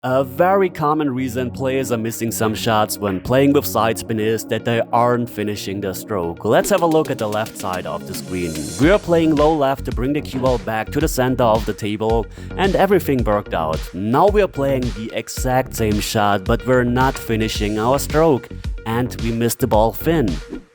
A very common reason players are missing some shots when playing with side spin is that they aren't finishing their stroke. Let's have a look at the left side of the screen. We are playing low left to bring the cue ball back to the center of the table and everything worked out. Now we are playing the exact same shot but we're not finishing our stroke and we missed the ball thin.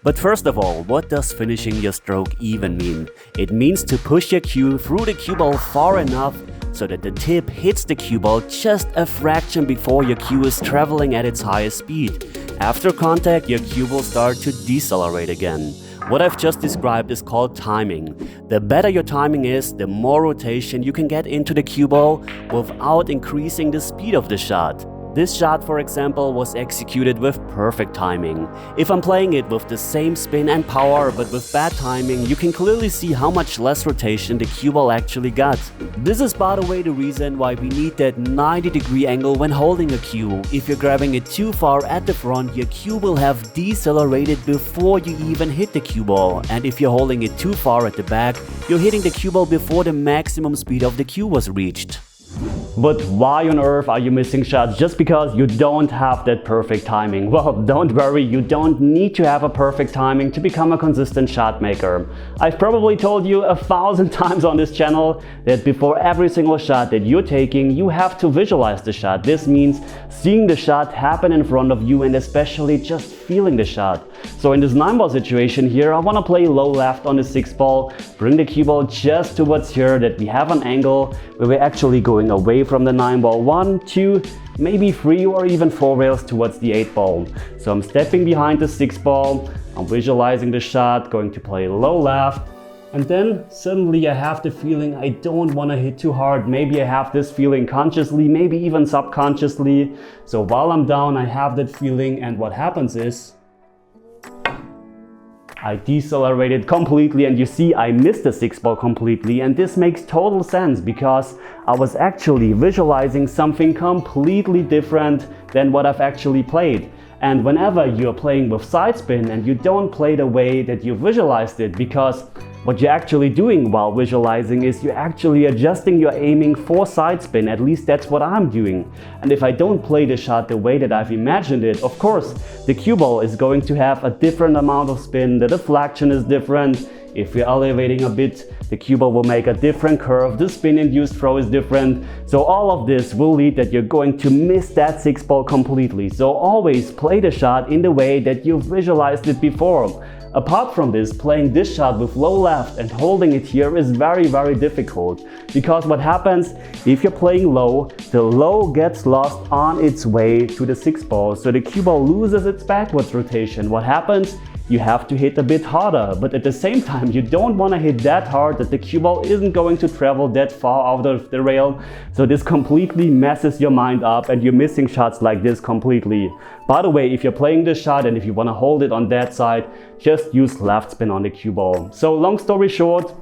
But first of all, what does finishing your stroke even mean? It means to push your cue through the cue ball far enough so that the tip hits the cue ball just a fraction before your cue is traveling at its highest speed. After contact, your cue will start to decelerate again. What I've just described is called timing. The better your timing is, the more rotation you can get into the cue ball without increasing the speed of the shot. This shot, for example, was executed with perfect timing. If I'm playing it with the same spin and power but with bad timing, you can clearly see how much less rotation the cue ball actually got. This is, by the way, the reason why we need that 90-degree angle when holding a cue. If you're grabbing it too far at the front, your cue will have decelerated before you even hit the cue ball. And if you're holding it too far at the back, you're hitting the cue ball before the maximum speed of the cue was reached. But why on earth are you missing shots just because you don't have that perfect timing? Well, don't worry, you don't need to have a perfect timing to become a consistent shot maker. I've probably told you 1,000 times on this channel that before every single shot that you're taking, you have to visualize the shot. This means seeing the shot happen in front of you and especially just feeling the shot. So in this 9-ball situation here, I want to play low left on the 6-ball, bring the cue ball just towards here that we have an angle where we're actually going away from the 9-ball 1, 2, maybe 3 or even 4 rails towards the 8-ball. So I'm stepping behind the 6-ball, I'm visualizing the shot, going to play low left, and then suddenly I have the feeling I don't want to hit too hard. Maybe I have this feeling consciously, maybe even subconsciously. So while I'm down, I have that feeling, and what happens is I decelerated completely, and you see I missed the 6-ball completely, and this makes total sense because I was actually visualizing something completely different than what I've actually played. And whenever you're playing with side spin and you don't play the way that you visualized it, because what you're actually doing while visualizing is you're actually adjusting your aiming for side spin. At least that's what I'm doing. And if I don't play the shot the way that I've imagined it, of course, the cue ball is going to have a different amount of spin, the deflection is different. If you're elevating a bit, the cue ball will make a different curve, the spin-induced throw is different. So all of this will lead that you're going to miss that 6-ball completely. So always play the shot in the way that you visualized it before. Apart from this, playing this shot with low left and holding it here is very difficult. Because what happens, if you're playing low, the low gets lost on its way to the 6-ball. So the cue ball loses its backwards rotation. What happens? You have to hit a bit harder, but at the same time you don't want to hit that hard that the cue ball isn't going to travel that far out of the rail. So this completely messes your mind up and you're missing shots like this completely. By the way, if you're playing this shot and if you want to hold it on that side, just use left spin on the cue ball. So long story short,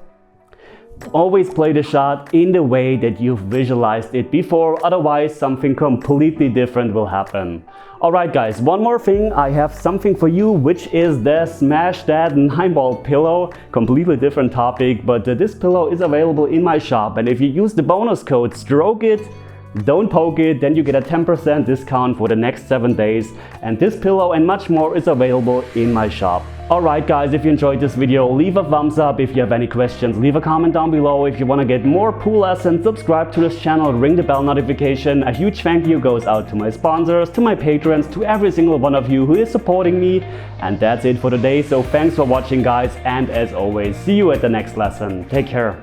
always play the shot in the way that you've visualized it before, otherwise something completely different will happen. Alright guys, one more thing, I have something for you, which is the Smash That 9-ball pillow. Completely different topic, but this pillow is available in my shop, and if you use the bonus code Stroke It, Don't Poke It, then you get a 10% discount for the next 7 days, and this pillow and much more is available in my shop. Alright guys, if you enjoyed this video, leave a thumbs up. If you have any questions, leave a comment down below. If you want to get more pool lessons, subscribe to this channel, ring the bell notification. A huge thank you goes out to my sponsors, to my patrons, to every single one of you who is supporting me. And that's it for today, so thanks for watching guys, and as always, see you at the next lesson. Take care.